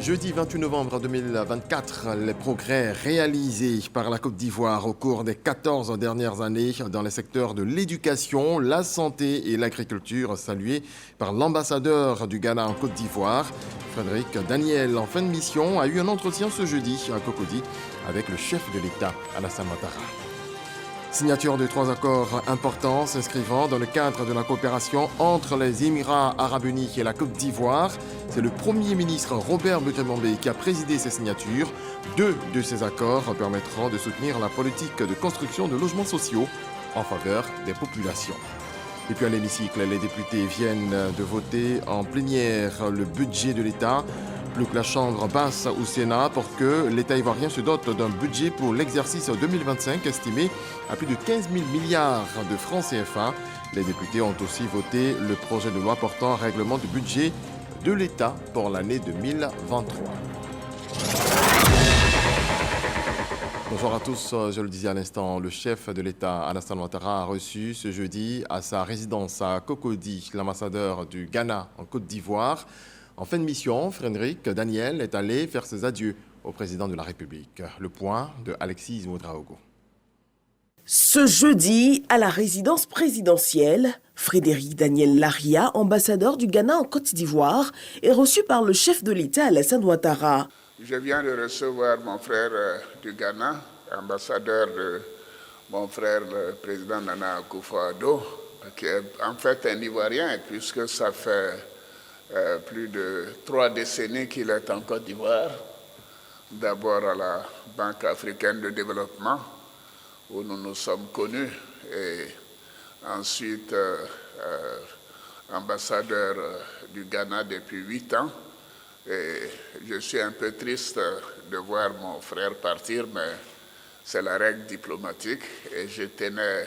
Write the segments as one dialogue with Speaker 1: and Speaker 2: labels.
Speaker 1: Jeudi 28 novembre 2024, les progrès réalisés par la Côte d'Ivoire au cours des 14 dernières années dans les secteurs de l'éducation, la santé et l'agriculture, salués par l'ambassadeur du Ghana en Côte d'Ivoire. Frédéric Daniel, en fin de mission, a eu un entretien ce jeudi à Cocody avec le chef de l'État, Alassane Ouattara. Signature de 3 accords importants s'inscrivant dans le cadre de la coopération entre les Émirats arabes unis et la Côte d'Ivoire. C'est le Premier ministre Robert Begré-Mambé qui a présidé ces signatures. 2 de ces accords permettront de soutenir la politique de construction de logements sociaux en faveur des populations. Et puis à l'hémicycle, les députés viennent de voter en plénière le budget de l'État. Plus que la Chambre basse au Sénat pour que l'État ivoirien se dote d'un budget pour l'exercice 2025 estimé à plus de 15 000 milliards de francs CFA. Les députés ont aussi voté le projet de loi portant règlement du budget de l'État pour l'année 2023. Bonjour à tous, je le disais à l'instant, le chef de l'État, Alassane Ouattara, a reçu ce jeudi à sa résidence à Cocody l'ambassadeur du Ghana en Côte d'Ivoire. En fin de mission, Frédéric Daniel est allé faire ses adieux au président de la République. Le point de Alexis Moudraogo.
Speaker 2: Ce jeudi, à la résidence présidentielle, Frédéric Daniel Laria, ambassadeur du Ghana en Côte d'Ivoire, est reçu par le chef de l'État, Alassane Ouattara.
Speaker 3: Je viens de recevoir mon frère du Ghana, ambassadeur de mon frère, le président Nana Akufo-Addo, qui est en fait un Ivoirien, puisque ça fait plus de 3 décennies qu'il est en Côte d'Ivoire. D'abord à la Banque africaine de développement, où nous nous sommes connus, et ensuite ambassadeur du Ghana depuis 8 ans. Et je suis un peu triste de voir mon frère partir, mais c'est la règle diplomatique, et je tenais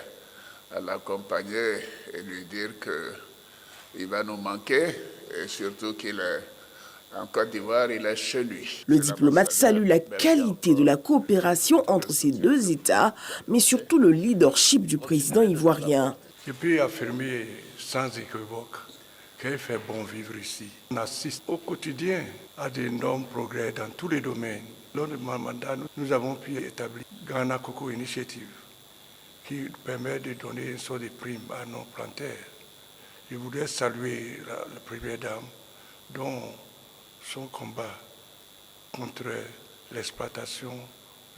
Speaker 3: à l'accompagner et lui dire qu'il va nous manquer, et surtout qu'il est en Côte d'Ivoire, il est chez lui.
Speaker 2: Le diplomate salue la qualité de la coopération entre ces deux États, mais surtout le leadership du président ivoirien.
Speaker 4: Je peux affirmer sans équivoque qu'il fait bon vivre ici. On assiste au quotidien à d'énormes progrès dans tous les domaines. Lors de mon mandat, nous avons pu établir Ghana Cocoa Initiative, qui permet de donner une sorte de prime à nos planteurs. Je voudrais saluer la Première Dame, dont son combat contre l'exploitation,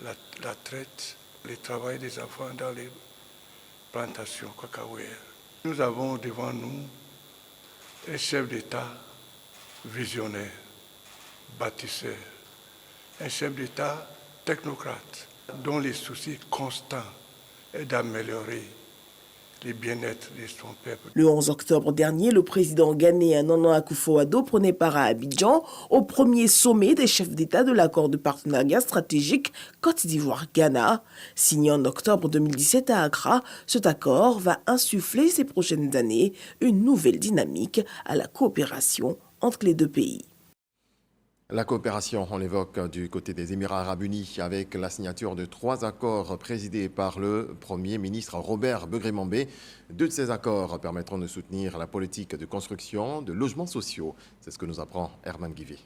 Speaker 4: la traite, le travail des enfants dans les plantations cacaoyères. Nous avons devant nous un chef d'État visionnaire, bâtisseur, un chef d'État technocrate, dont le souci constant est d'améliorer le bien-être de son peuple.
Speaker 2: Le 11 octobre dernier, le président ghanéen Nana Akufo-Addo prenait part à Abidjan au premier sommet des chefs d'État de l'accord de partenariat stratégique Côte d'Ivoire-Ghana. Signé en octobre 2017 à Accra, cet accord va insuffler ces prochaines années une nouvelle dynamique à la coopération entre les deux pays.
Speaker 1: La coopération, on l'évoque du côté des Émirats arabes unis avec la signature de 3 accords présidés par le Premier ministre Robert Begré-Mambé. 2 de ces accords permettront de soutenir la politique de construction de logements sociaux. C'est ce que nous apprend Herman Guivet.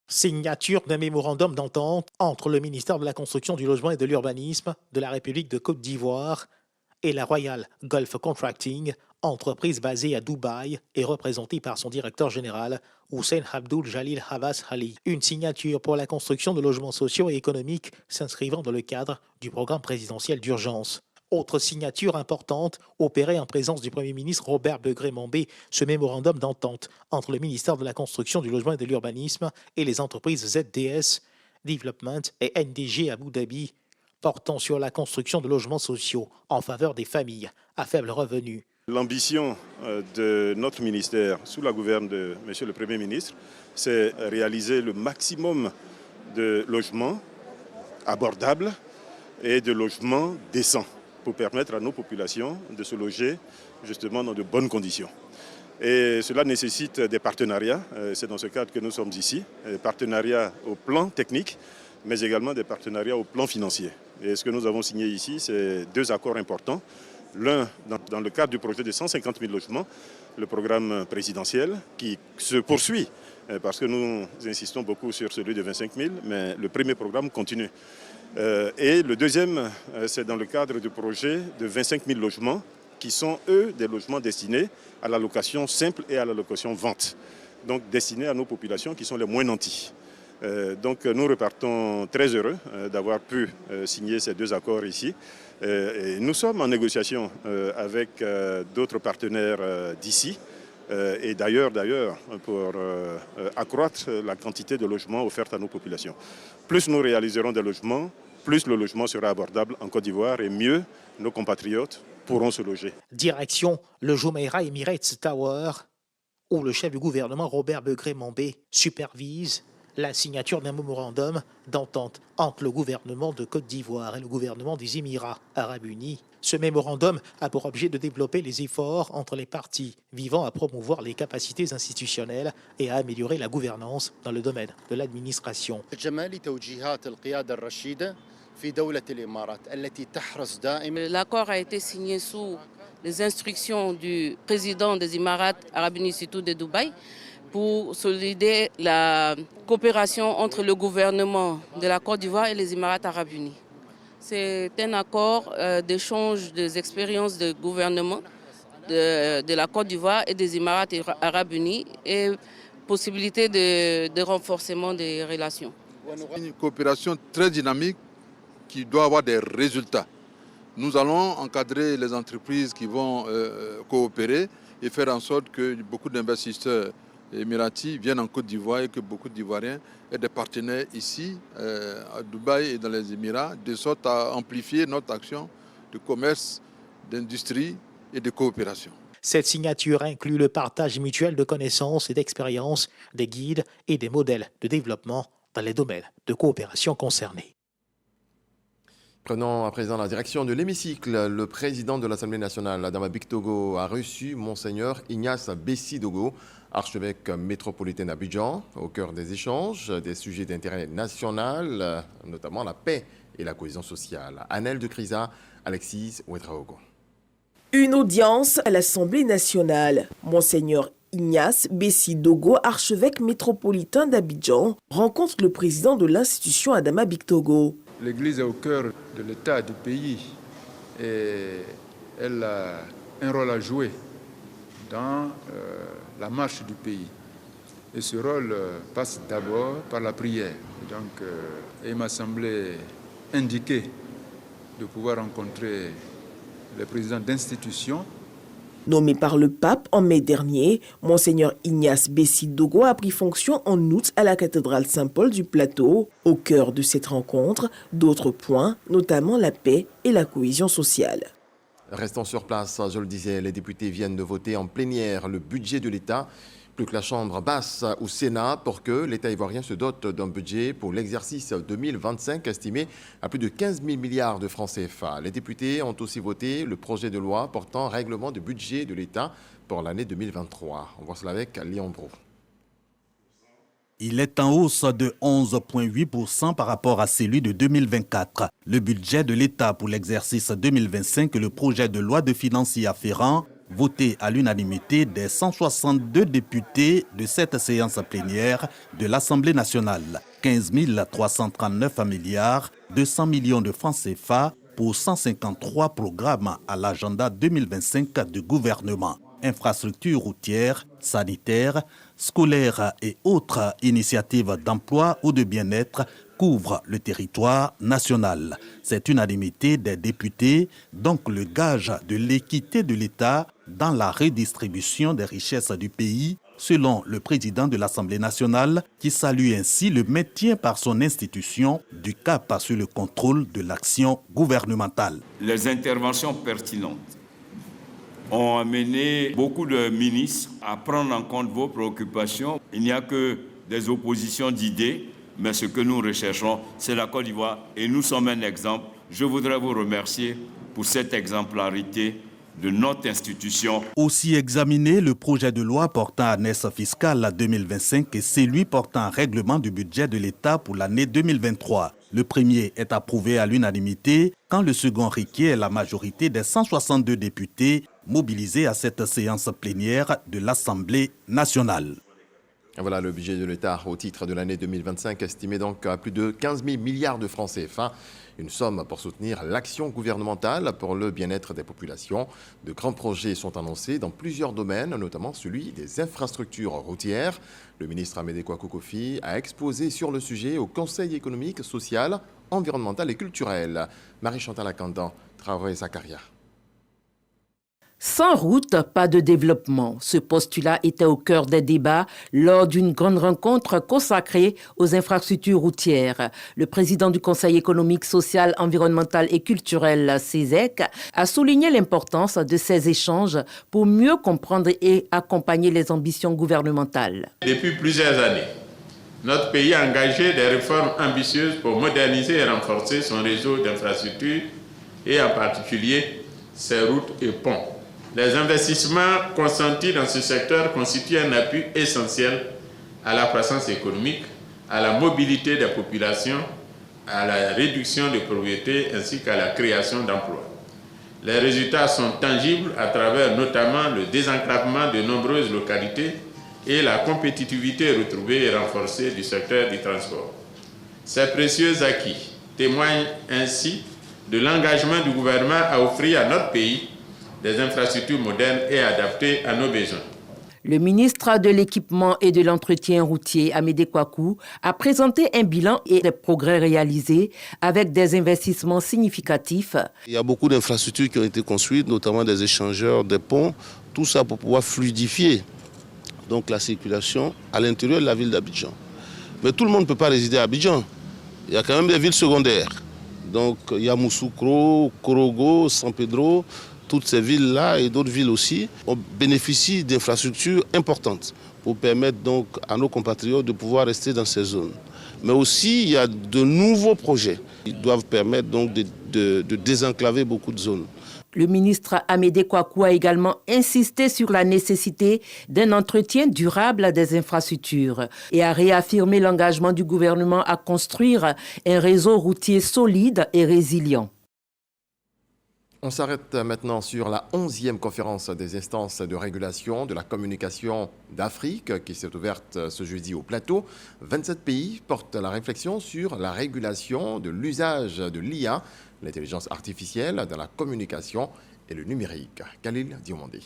Speaker 5: Signature d'un mémorandum d'entente entre le ministère de la Construction, du Logement et de l'Urbanisme de la République de Côte d'Ivoire et la Royal Gulf Contracting, entreprise basée à Dubaï et représentée par son directeur général, Hussein Abdul Jalil Havas Ali. Une signature pour la construction de logements sociaux et économiques s'inscrivant dans le cadre du programme présidentiel d'urgence. Autre signature importante, opérée en présence du Premier ministre Robert Begré-Mambé, ce mémorandum d'entente entre le ministère de la Construction, du Logement et de l'Urbanisme et les entreprises ZDS Development et NDG Abu Dhabi, portant sur la construction de logements sociaux en faveur des familles à faible revenu.
Speaker 6: L'ambition de notre ministère, sous la gouverne de M. le Premier ministre, c'est réaliser le maximum de logements abordables et de logements décents pour permettre à nos populations de se loger justement dans de bonnes conditions. Et cela nécessite des partenariats, c'est dans ce cadre que nous sommes ici, des partenariats au plan technique, mais également des partenariats au plan financier. Et ce que nous avons signé ici, c'est 2 accords importants. L'un, dans le cadre du projet de 150 000 logements, le programme présidentiel qui se poursuit parce que nous insistons beaucoup sur celui de 25 000, mais le premier programme continue. Et le deuxième, c'est dans le cadre du projet de 25 000 logements, qui sont, eux, des logements destinés à la location simple et à la location vente, donc destinés à nos populations qui sont les moins nantis. Donc nous repartons très heureux d'avoir pu signer ces deux accords ici. Et nous sommes en négociation avec d'autres partenaires d'ici et d'ailleurs pour accroître la quantité de logements offerts à nos populations. Plus nous réaliserons des logements, plus le logement sera abordable en Côte d'Ivoire et mieux nos compatriotes pourront se loger.
Speaker 5: Direction le Jumeirah Emirates Tower, où le chef du gouvernement Robert Begré-Mambé supervise la signature d'un mémorandum d'entente entre le gouvernement de Côte d'Ivoire et le gouvernement des Émirats arabes unis. Ce mémorandum a pour objet de développer les efforts entre les parties visant à promouvoir les capacités institutionnelles et à améliorer la gouvernance dans le domaine de l'administration.
Speaker 7: L'accord a été signé sous les instructions du président des Émirats arabes unis, surtout de Dubaï, pour solidifier la coopération entre le gouvernement de la Côte d'Ivoire et les Émirats arabes unis. C'est un accord d'échange des expériences de gouvernement de la Côte d'Ivoire et des Émirats arabes unis et possibilité de renforcement des relations.
Speaker 8: Une coopération très dynamique qui doit avoir des résultats. Nous allons encadrer les entreprises qui vont coopérer et faire en sorte que beaucoup d'investisseurs émiratis viennent en Côte d'Ivoire et que beaucoup d'Ivoiriens aient des partenaires ici, à Dubaï et dans les Émirats, de sorte à amplifier notre action de commerce, d'industrie et de coopération.
Speaker 5: Cette signature inclut le partage mutuel de connaissances et d'expériences, des guides et des modèles de développement dans les domaines de coopération concernés.
Speaker 1: Prenons à présent la direction de l'hémicycle. Le président de l'Assemblée nationale, Adama Bictogo, a reçu Monseigneur Ignace Bessi-Dogo, archevêque métropolitain d'Abidjan, au cœur des échanges, des sujets d'intérêt national, notamment la paix et la cohésion sociale. Annelle de Crisa, Alexis Ouedraogo.
Speaker 2: Une audience à l'Assemblée nationale. Monseigneur Ignace Bessi-Dogo, archevêque métropolitain d'Abidjan, rencontre le président de l'institution Adama Bictogo.
Speaker 9: L'Église est au cœur de l'État du pays et elle a un rôle à jouer dans la marche du pays. Et ce rôle passe d'abord par la prière. Et donc, il m'a semblé indiqué de pouvoir rencontrer les présidents d'institutions.
Speaker 2: Nommé par le pape en mai dernier, Monseigneur Ignace Bessi-Dogo a pris fonction en août à la cathédrale Saint-Paul du Plateau. Au cœur de cette rencontre, d'autres points, notamment la paix et la cohésion sociale.
Speaker 1: Restons sur place, je le disais, les députés viennent de voter en plénière le budget de l'État. Plus que la Chambre basse au Sénat pour que l'État ivoirien se dote d'un budget pour l'exercice 2025 estimé à plus de 15 000 milliards de francs CFA. Les députés ont aussi voté le projet de loi portant règlement de budget de l'État pour l'année 2023. On voit cela avec Léon Brou.
Speaker 10: Il est en hausse de 11,8% par rapport à celui de 2024. Le budget de l'État pour l'exercice 2025 et le projet de loi de finances y afférent, voté à l'unanimité des 162 députés de cette séance plénière de l'Assemblée nationale. 15 339 milliards, 200 millions de francs CFA pour 153 programmes à l'agenda 2025 du gouvernement. Infrastructures routières, sanitaires, scolaires et autres initiatives d'emploi ou de bien-être couvrent le territoire national. Cette unanimité des députés, donc le gage de l'équité de l'État dans la redistribution des richesses du pays, selon le président de l'Assemblée nationale, qui salue ainsi le maintien par son institution du cap sur le contrôle de l'action gouvernementale.
Speaker 11: Les interventions pertinentes ont amené beaucoup de ministres à prendre en compte vos préoccupations. Il n'y a que des oppositions d'idées, mais ce que nous recherchons, c'est la Côte d'Ivoire et nous sommes un exemple. Je voudrais vous remercier pour cette exemplarité de notre institution.
Speaker 10: Aussi examiné le projet de loi portant annexes fiscale 2025 et celui portant règlement du budget de l'État pour l'année 2023. Le premier est approuvé à l'unanimité quand le second requiert la majorité des 162 députés mobilisés à cette séance plénière de l'Assemblée nationale.
Speaker 1: Voilà le budget de l'État au titre de l'année 2025, estimé donc à plus de 15 000 milliards de francs CFA. Une somme pour soutenir l'action gouvernementale pour le bien-être des populations. De grands projets sont annoncés dans plusieurs domaines, notamment celui des infrastructures routières. Le ministre Amédée Kouakou Kofi a exposé sur le sujet au Conseil économique, social, environnemental et culturel. Marie-Chantal Akandan, Traoré Zakaria.
Speaker 12: Sans route, pas de développement. Ce postulat était au cœur des débats lors d'une grande rencontre consacrée aux infrastructures routières. Le président du Conseil économique, social, environnemental et culturel, CESEC, a souligné l'importance de ces échanges pour mieux comprendre et accompagner les ambitions gouvernementales.
Speaker 13: Depuis plusieurs années, notre pays a engagé des réformes ambitieuses pour moderniser et renforcer son réseau d'infrastructures et en particulier ses routes et ponts. Les investissements consentis dans ce secteur constituent un appui essentiel à la croissance économique, à la mobilité des populations, à la réduction de pauvreté ainsi qu'à la création d'emplois. Les résultats sont tangibles à travers notamment le désenclavement de nombreuses localités et la compétitivité retrouvée et renforcée du secteur du transport. Ces précieux acquis témoignent ainsi de l'engagement du gouvernement à offrir à notre pays des infrastructures modernes et adaptées à nos besoins.
Speaker 12: Le ministre de l'Équipement et de l'Entretien routier, Amédée Kouakou, a présenté un bilan et des progrès réalisés avec des investissements significatifs.
Speaker 14: Il y a beaucoup d'infrastructures qui ont été construites, notamment des échangeurs, des ponts, tout ça pour pouvoir fluidifier donc, la circulation à l'intérieur de la ville d'Abidjan. Mais tout le monde ne peut pas résider à Abidjan. Il y a quand même des villes secondaires. Donc il y a Moussoukro, Korogo, San Pedro. Toutes ces villes-là et d'autres villes aussi, on bénéficie d'infrastructures importantes pour permettre donc à nos compatriotes de pouvoir rester dans ces zones. Mais aussi, il y a de nouveaux projets qui doivent permettre donc de désenclaver beaucoup de zones.
Speaker 12: Le ministre Amédée Kouakou a également insisté sur la nécessité d'un entretien durable des infrastructures et a réaffirmé l'engagement du gouvernement à construire un réseau routier solide et résilient.
Speaker 1: On s'arrête maintenant sur la 11e conférence des instances de régulation de la communication d'Afrique qui s'est ouverte ce jeudi au plateau. 27 pays portent la réflexion sur la régulation de l'usage de l'IA, l'intelligence artificielle, dans la communication et le numérique. Khalil Diomandé.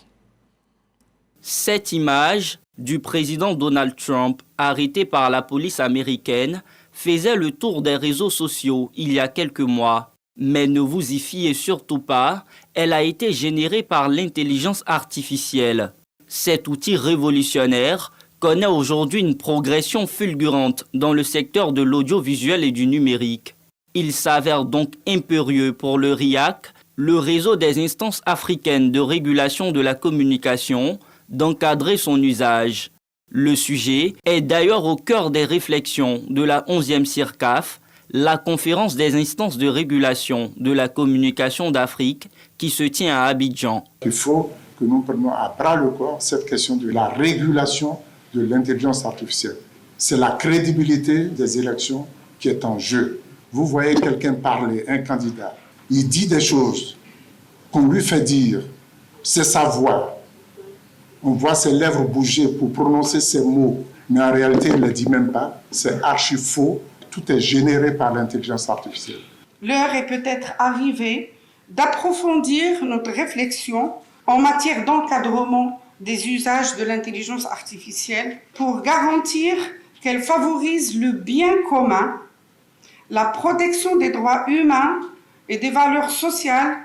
Speaker 15: Cette image du président Donald Trump, arrêté par la police américaine, faisait le tour des réseaux sociaux il y a quelques mois. Mais ne vous y fiez surtout pas, elle a été générée par l'intelligence artificielle. Cet outil révolutionnaire connaît aujourd'hui une progression fulgurante dans le secteur de l'audiovisuel et du numérique. Il s'avère donc impérieux pour le RIAC, le réseau des instances africaines de régulation de la communication, d'encadrer son usage. Le sujet est d'ailleurs au cœur des réflexions de la 11e CIRCAF, la conférence des instances de régulation de la communication d'Afrique qui se tient à Abidjan.
Speaker 16: Il faut que nous prenions à bras le corps cette question de la régulation de l'intelligence artificielle. C'est la crédibilité des élections qui est en jeu. Vous voyez quelqu'un parler, un candidat, il dit des choses qu'on lui fait dire, c'est sa voix. On voit ses lèvres bouger pour prononcer ces mots, mais en réalité, il ne les dit même pas. C'est archi faux. Tout est généré par l'intelligence artificielle.
Speaker 17: L'heure est peut-être arrivée d'approfondir notre réflexion en matière d'encadrement des usages de l'intelligence artificielle pour garantir qu'elle favorise le bien commun, la protection des droits humains et des valeurs sociales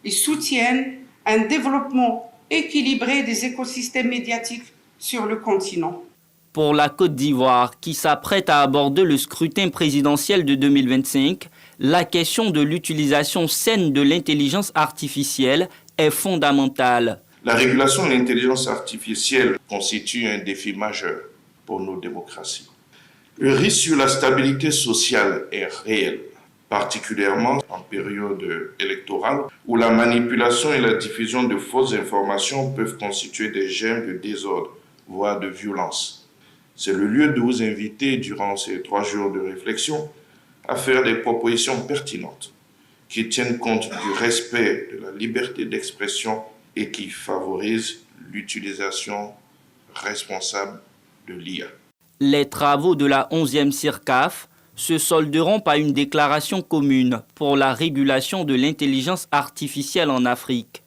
Speaker 17: et soutienne un développement équilibré des écosystèmes médiatiques sur le continent.
Speaker 15: Pour la Côte d'Ivoire, qui s'apprête à aborder le scrutin présidentiel de 2025, la question de l'utilisation saine de l'intelligence artificielle est fondamentale.
Speaker 18: La régulation de l'intelligence artificielle constitue un défi majeur pour nos démocraties. Le risque sur la stabilité sociale est réel, particulièrement en période électorale, où la manipulation et la diffusion de fausses informations peuvent constituer des germes de désordre, voire de violence. C'est le lieu de vous inviter, durant ces 3 jours de réflexion, à faire des propositions pertinentes qui tiennent compte du respect de la liberté d'expression et qui favorisent l'utilisation responsable de l'IA.
Speaker 15: Les travaux de la 11e CIRCAF se solderont par une déclaration commune pour la régulation de l'intelligence artificielle en Afrique.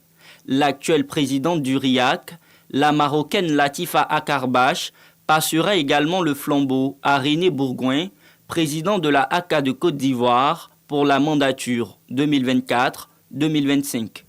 Speaker 15: L'actuelle présidente du RIAC, la Marocaine Latifa Akarbache, passera également le flambeau à René Bourgoin, président de la ACA de Côte d'Ivoire, pour la mandature 2024-2025.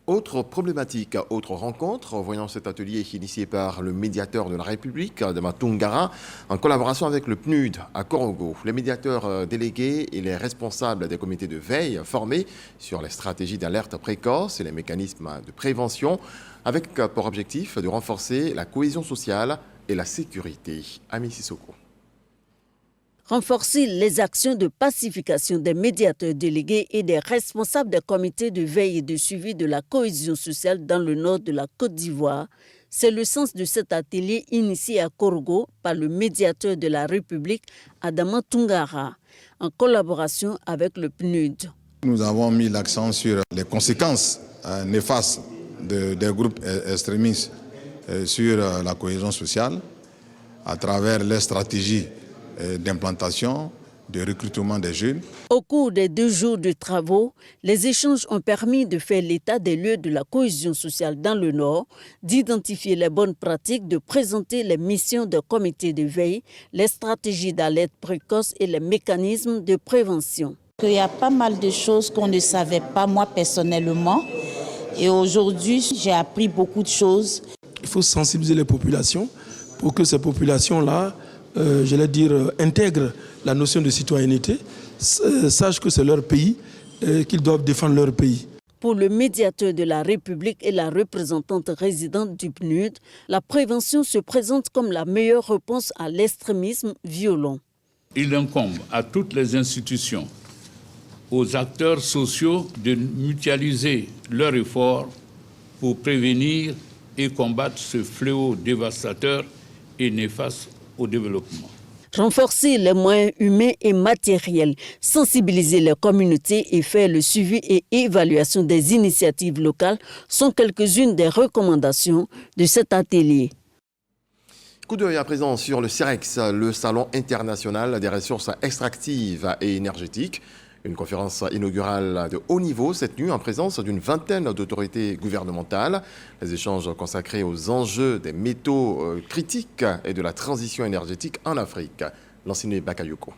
Speaker 1: Autre problématique, autre rencontre, voyons cet atelier initié par le médiateur de la République, Adama Toungara, en collaboration avec le PNUD à Korogo. Les médiateurs délégués et les responsables des comités de veille formés sur les stratégies d'alerte précoce et les mécanismes de prévention, avec pour objectif de renforcer la cohésion sociale et la sécurité. Ami Sissoko.
Speaker 19: Renforcer les actions de pacification des médiateurs délégués et des responsables des comités de veille et de suivi de la cohésion sociale dans le nord de la Côte d'Ivoire, c'est le sens de cet atelier initié à Korogo par le médiateur de la République, Adama Toungara, en collaboration avec le PNUD.
Speaker 20: Nous avons mis l'accent sur les conséquences néfastes des groupes extrémistes sur la cohésion sociale à travers les stratégies d'implantation, de recrutement des jeunes.
Speaker 19: Au cours des 2 jours de travaux, les échanges ont permis de faire l'état des lieux de la cohésion sociale dans le Nord, d'identifier les bonnes pratiques, de présenter les missions des comités de veille, les stratégies d'alerte précoce et les mécanismes de prévention.
Speaker 21: Il y a pas mal de choses qu'on ne savait pas moi personnellement et aujourd'hui j'ai appris beaucoup de choses.
Speaker 22: Il faut sensibiliser les populations pour que ces populations-là intègrent la notion de citoyenneté, sachent que c'est leur pays et qu'ils doivent défendre leur pays.
Speaker 19: Pour le médiateur de la République et la représentante résidente du PNUD, la prévention se présente comme la meilleure réponse à l'extrémisme violent.
Speaker 23: Il incombe à toutes les institutions, aux acteurs sociaux de mutualiser leurs efforts pour prévenir et combattre ce fléau dévastateur et néfaste au développement.
Speaker 19: Renforcer les moyens humains et matériels, sensibiliser les communautés et faire le suivi et évaluation des initiatives locales sont quelques-unes des recommandations de cet atelier.
Speaker 1: Coup d'œil à présent sur le CEREX, le Salon international des ressources extractives et énergétiques. Une conférence inaugurale de haut niveau cette nuit en présence d'une vingtaine d'autorités gouvernementales. Les échanges consacrés aux enjeux des métaux critiques et de la transition énergétique en Afrique. L'enseigné Bakayoko.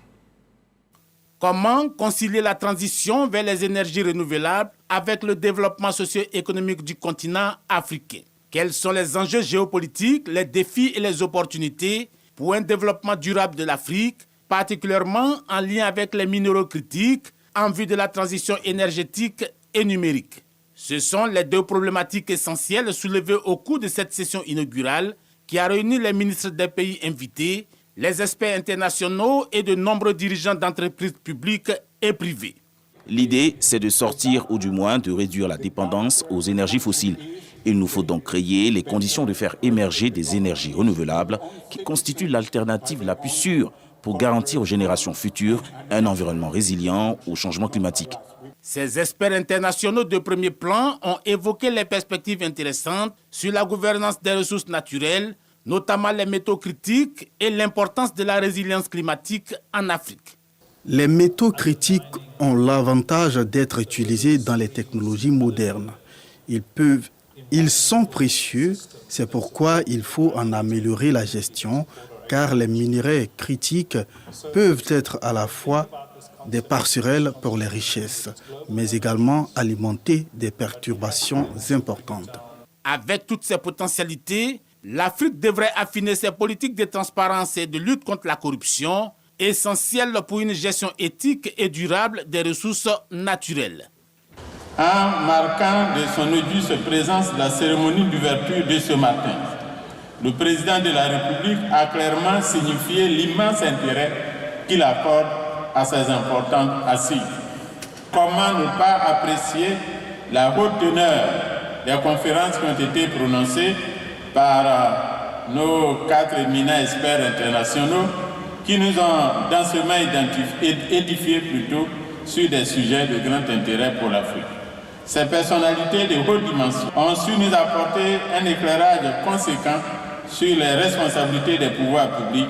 Speaker 24: Comment concilier la transition vers les énergies renouvelables avec le développement socio-économique du continent africain? Quels sont les enjeux géopolitiques, les défis et les opportunités pour un développement durable de l'Afrique, particulièrement en lien avec les minéraux critiques, en vue de la transition énergétique et numérique? Ce sont les 2 problématiques essentielles soulevées au cours de cette session inaugurale qui a réuni les ministres des pays invités, les experts internationaux et de nombreux dirigeants d'entreprises publiques et privées.
Speaker 25: L'idée, c'est de sortir ou du moins de réduire la dépendance aux énergies fossiles. Il nous faut donc créer les conditions de faire émerger des énergies renouvelables qui constituent l'alternative la plus sûre pour garantir aux générations futures un environnement résilient au changement climatique.
Speaker 24: Ces experts internationaux de premier plan ont évoqué les perspectives intéressantes sur la gouvernance des ressources naturelles, notamment les métaux critiques et l'importance de la résilience climatique en Afrique.
Speaker 26: Les métaux critiques ont l'avantage d'être utilisés dans les technologies modernes. Ils sont précieux, c'est pourquoi il faut en améliorer la gestion, car les minerais critiques peuvent être à la fois des passerelles pour les richesses, mais également alimenter des perturbations importantes.
Speaker 24: Avec toutes ces potentialités, l'Afrique devrait affiner ses politiques de transparence et de lutte contre la corruption, essentielles pour une gestion éthique et durable des ressources naturelles.
Speaker 27: En marquant de son auguste présence la cérémonie d'ouverture de ce matin, le président de la République a clairement signifié l'immense intérêt qu'il accorde à ces importantes assises. Comment ne pas apprécier la haute teneur des conférences qui ont été prononcées par nos 4 éminents experts internationaux qui nous ont densément édifiés plutôt sur des sujets de grand intérêt pour l'Afrique. Ces personnalités de haute dimension ont su nous apporter un éclairage conséquent sur les responsabilités des pouvoirs publics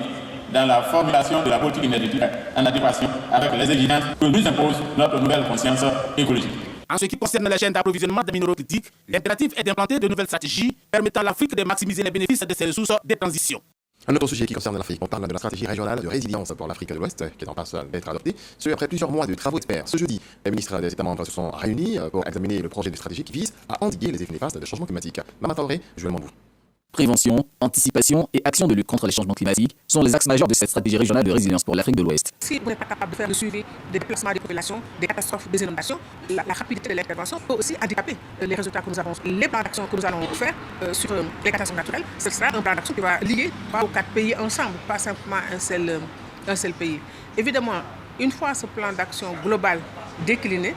Speaker 27: dans la formulation de la politique énergétique en adéquation avec les exigences que nous impose notre nouvelle conscience écologique.
Speaker 24: En ce qui concerne les chaînes d'approvisionnement des minéraux critiques, l'impératif est d'implanter de nouvelles stratégies permettant à l'Afrique de maximiser les bénéfices de ses ressources de transition.
Speaker 1: Un autre sujet qui concerne l'Afrique, on parle de la stratégie régionale de résilience pour l'Afrique de l'Ouest, qui est en passe d'être adoptée. Ce après plusieurs mois de travaux experts. Ce jeudi, les ministres des États membres se sont réunis pour examiner le projet de stratégie qui vise à endiguer les effets néfastes des changements climatiques. Maman Traoré, Joël Mambou.
Speaker 3: Prévention, anticipation et action de lutte contre les changements climatiques sont les axes majeurs de cette stratégie régionale de résilience pour l'Afrique de l'Ouest.
Speaker 4: Si on n'est pas capable de faire le suivi des déplacements des populations, des catastrophes, des inondations, la rapidité de l'intervention peut aussi handicaper les résultats que nous avons. Les plans d'action que nous allons faire sur les catastrophes naturelles, ce sera un plan d'action qui va lier 3 ou 4 pays ensemble, pas simplement un seul pays. Évidemment, une fois ce plan d'action global décliné,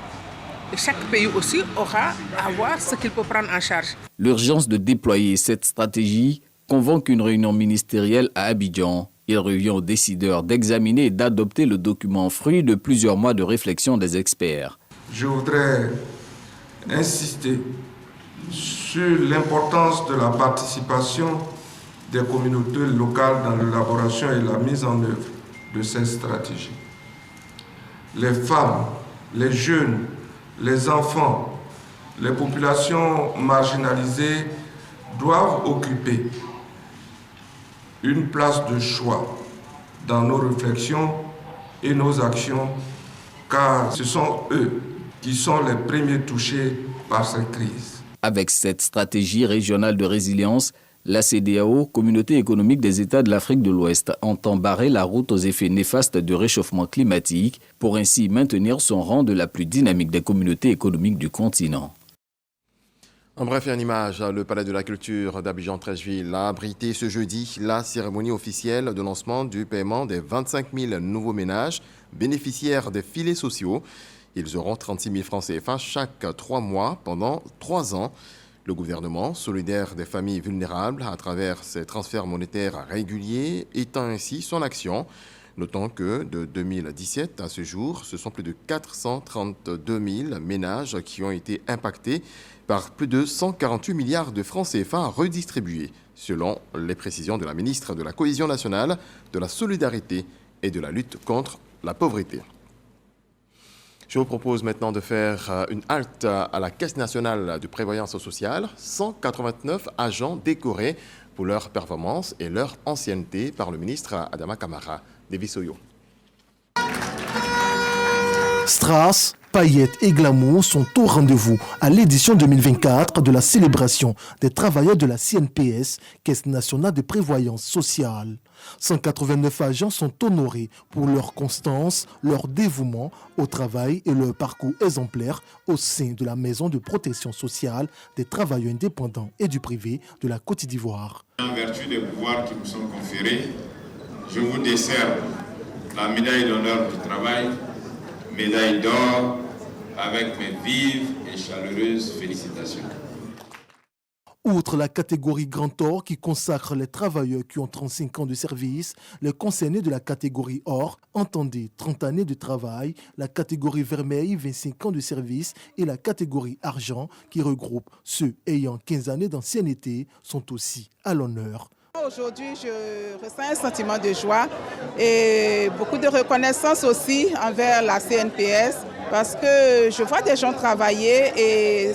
Speaker 4: chaque pays aussi aura à voir ce qu'il peut prendre en charge.
Speaker 3: L'urgence de déployer cette stratégie convoque une réunion ministérielle à Abidjan. Il revient aux décideurs d'examiner et d'adopter le document fruit de plusieurs mois de réflexion des experts.
Speaker 5: Je voudrais insister sur l'importance de la participation des communautés locales dans l'élaboration et la mise en œuvre de cette stratégie. Les femmes, les jeunes, les enfants, les populations marginalisées doivent occuper une place de choix dans nos réflexions et nos actions, car ce sont eux qui sont les premiers touchés par cette crise.
Speaker 3: Avec cette stratégie régionale de résilience, la CEDEAO, Communauté économique des États de l'Afrique de l'Ouest, entend barrer la route aux effets néfastes du réchauffement climatique pour ainsi maintenir son rang de la plus dynamique des communautés économiques du continent.
Speaker 1: En bref et en image, le Palais de la Culture d'Abidjan-Treichville a abrité ce jeudi la cérémonie officielle de lancement du paiement des 25 000 nouveaux ménages bénéficiaires des filets sociaux. Ils auront 36 000 francs CFA chaque 3 mois pendant 3 ans. Le gouvernement solidaire des familles vulnérables à travers ses transferts monétaires réguliers étend ainsi son action. Notons que de 2017 à ce jour, ce sont plus de 432 000 ménages qui ont été impactés par plus de 148 milliards de francs CFA redistribués, selon les précisions de la ministre de la Cohésion nationale, de la solidarité et de la lutte contre la pauvreté. Je vous propose maintenant de faire une halte à la Caisse nationale de prévoyance sociale. 189 agents décorés pour leur performance et leur ancienneté par le ministre Adama Kamara. Devisoyo.
Speaker 6: Strass, paillettes et glamour sont au rendez-vous à l'édition 2024 de la célébration des travailleurs de la CNPS, Caisse nationale de prévoyance sociale. 189 agents sont honorés pour leur constance, leur dévouement au travail et leur parcours exemplaire au sein de la Maison de protection sociale des travailleurs indépendants et du privé de la Côte d'Ivoire.
Speaker 7: En vertu des pouvoirs qui nous sont conférés, je vous décerne la médaille d'honneur du travail, médaille d'or, avec mes vives et chaleureuses félicitations.
Speaker 6: Outre la catégorie Grand Or qui consacre les travailleurs qui ont 35 ans de service, les concernés de la catégorie Or entendaient 30 années de travail, la catégorie Vermeil 25 ans de service et la catégorie Argent qui regroupe ceux ayant 15 années d'ancienneté sont aussi à l'honneur.
Speaker 8: Aujourd'hui, je ressens un sentiment de joie et beaucoup de reconnaissance aussi envers la CNPS parce que je vois des gens travailler et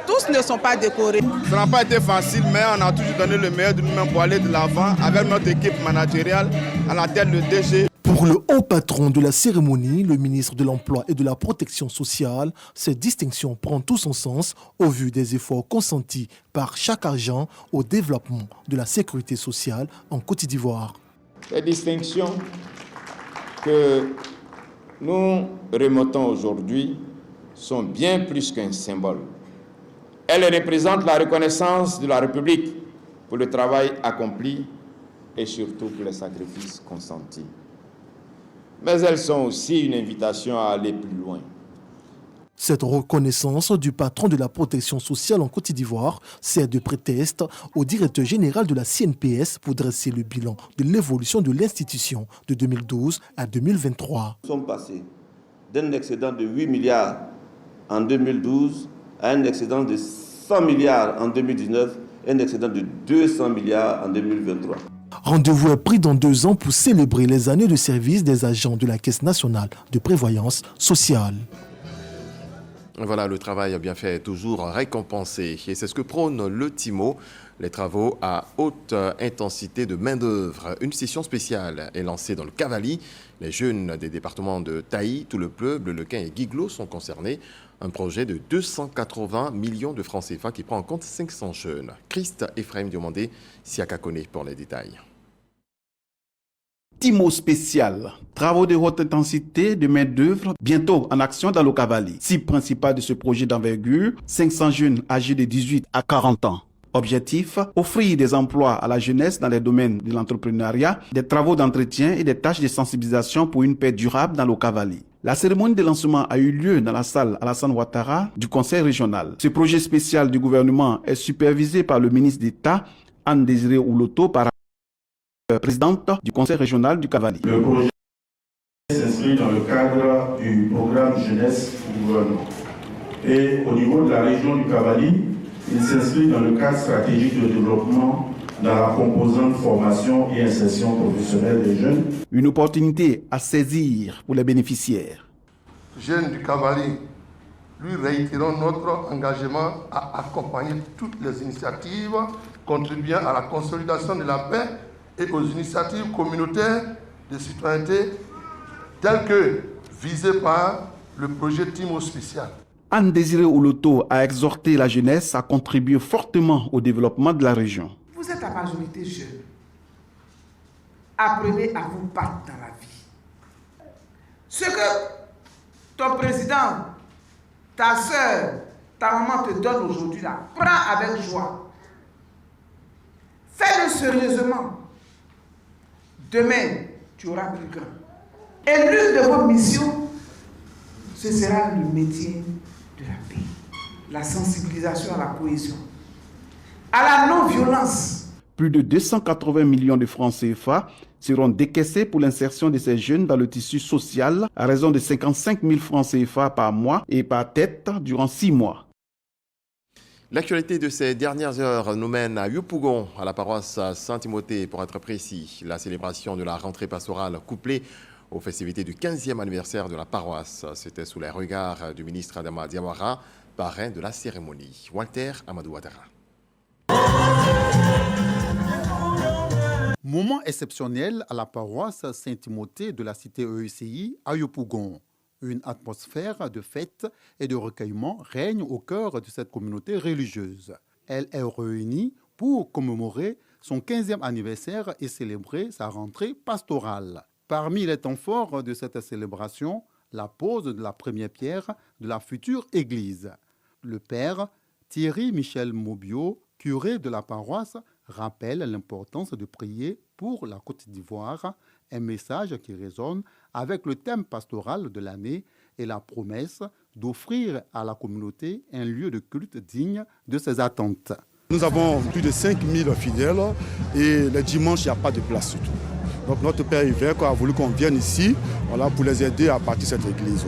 Speaker 8: tous ne sont pas décorés.
Speaker 9: Ça n'a pas été facile, mais on a toujours donné le meilleur de nous-mêmes pour aller de l'avant avec notre équipe managériale à la tête de DG.
Speaker 6: Pour le haut patron de la cérémonie, le ministre de l'Emploi et de la Protection sociale, cette distinction prend tout son sens au vu des efforts consentis par chaque agent au développement de la sécurité sociale en Côte d'Ivoire.
Speaker 27: Les distinctions que nous remettons aujourd'hui sont bien plus qu'un symbole. Elles représentent la reconnaissance de la République pour le travail accompli et surtout pour les sacrifices consentis. Mais elles sont aussi une invitation à aller plus loin.
Speaker 6: Cette reconnaissance du patron de la protection sociale en Côte d'Ivoire sert de prétexte au directeur général de la CNPS pour dresser le bilan de l'évolution de l'institution de 2012 à 2023.
Speaker 28: Nous sommes passés d'un excédent de 8 milliards en 2012 à un excédent de 100 milliards en 2019, un excédent de 200 milliards en 2023.
Speaker 6: Rendez-vous est pris dans 2 ans pour célébrer les années de service des agents de la Caisse nationale de prévoyance sociale.
Speaker 1: Voilà, le travail bien fait est toujours récompensé. Et c'est ce que prône le TIMO, les travaux à haute intensité de main-d'œuvre. Une session spéciale est lancée dans le Cavali. Les jeunes des départements de Taï, Tout-le-Pleu, Bleu-le-Quin et Guiglo sont concernés. Un projet de 280 millions de francs CFA qui prend en compte 500 jeunes. Christ Ephraim Diomandé, Siaka Kone pour les détails.
Speaker 24: TIMO spécial, travaux de haute intensité de main-d'œuvre, bientôt en action dans le Cavali. Cible principale de ce projet d'envergure, 500 jeunes âgés de 18 à 40 ans. Objectif, offrir des emplois à la jeunesse dans les domaines de l'entrepreneuriat, des travaux d'entretien et des tâches de sensibilisation pour une paix durable dans le Cavali. La cérémonie de lancement a eu lieu dans la salle Alassane Ouattara du Conseil régional. Ce projet spécial du gouvernement est supervisé par le ministre d'État, Anne Désiré Ouloto, par présidente du Conseil régional du Cavali.
Speaker 27: Le projet s'inscrit dans le cadre du programme jeunesse du gouvernement. Et au niveau de la région du Cavali, il s'inscrit dans le cadre stratégique de développement dans la composante formation et insertion professionnelle des jeunes.
Speaker 24: Une opportunité à saisir pour les bénéficiaires.
Speaker 2: Jeunes du Cavali, lui réitérons notre engagement à accompagner toutes les initiatives contribuant à la consolidation de la paix et aux initiatives communautaires de citoyenneté telles que visées par le projet TIMO spécial.
Speaker 24: Anne Désiré Ouloto a exhorté la jeunesse à contribuer fortement au développement de la région.
Speaker 10: Vous êtes la majorité jeune. Apprenez à vous battre dans la vie. Ce que ton président, ta soeur, ta maman te donne aujourd'hui là, prends avec joie. Fais-le sérieusement. Demain, tu auras plus grand. Et l'une de vos missions, ce sera le métier de la paix, la sensibilisation à la cohésion, à la non-violence.
Speaker 24: Plus de 280 millions de francs CFA seront décaissés pour l'insertion de ces jeunes dans le tissu social à raison de 55 000 francs CFA par mois et par tête durant 6 mois.
Speaker 1: L'actualité de ces dernières heures nous mène à Yopougon, à la paroisse Saint-Timothée pour être précis. La célébration de la rentrée pastorale couplée aux festivités du 15e anniversaire de la paroisse. C'était sous les regards du ministre Adama Diawara, parrain de la cérémonie. Walter Amadou Ouattara.
Speaker 11: Moment exceptionnel à la paroisse Saint-Timothée de la cité EECI à Yopougon. Une atmosphère de fête et de recueillement règne au cœur de cette communauté religieuse. Elle est réunie pour commémorer son 15e anniversaire et célébrer sa rentrée pastorale. Parmi les temps forts de cette célébration, la pose de la première pierre de la future église. Le père Thierry Michel Mobio, curé de la paroisse, rappelle l'importance de prier pour la Côte d'Ivoire, un message qui résonne avec le thème pastoral de l'année et la promesse d'offrir à la communauté un lieu de culte digne de ses attentes.
Speaker 12: Nous avons plus de 5000 fidèles et les dimanches, il n'y a pas de place surtout. Donc notre Père évêque a voulu qu'on vienne ici pour les aider à bâtir cette église.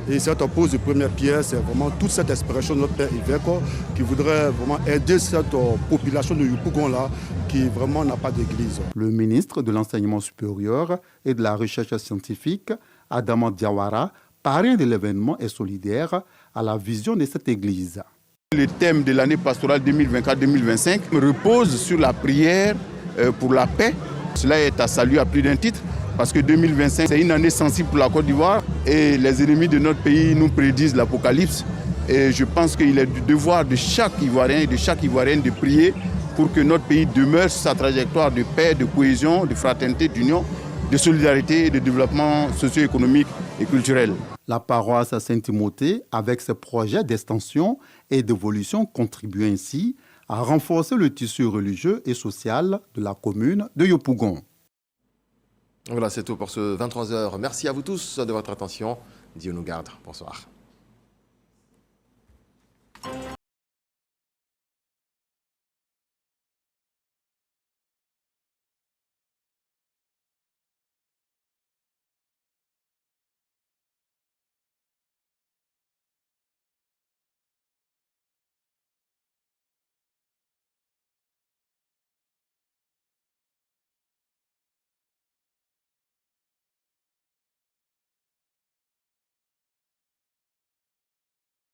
Speaker 12: Et cette pose de première pierre, c'est vraiment toute cette expression de notre Père évêque qui voudrait vraiment aider cette population de Yopougon-là qui vraiment n'a pas d'église.
Speaker 11: Le ministre de l'Enseignement supérieur et de la Recherche scientifique, Adama Diawara, parrain de l'événement, est solidaire à la vision de cette église.
Speaker 9: Le thème de l'année pastorale 2024-2025 repose sur la prière pour la paix. Cela est à saluer à plus d'un titre parce que 2025, c'est une année sensible pour la Côte d'Ivoire et les ennemis de notre pays nous prédisent l'apocalypse. Et je pense qu'il est du devoir de chaque Ivoirien et de chaque Ivoirienne de prier pour que notre pays demeure sur sa trajectoire de paix, de cohésion, de fraternité, d'union, de solidarité et de développement socio-économique et culturel.
Speaker 11: La paroisse Saint-Timothée, avec ses projets d'extension et d'évolution, contribue ainsi à renforcer le tissu religieux et social de la commune de Yopougon.
Speaker 1: Voilà, c'est tout pour ce 23h. Merci à vous tous de votre attention. Dieu nous garde. Bonsoir.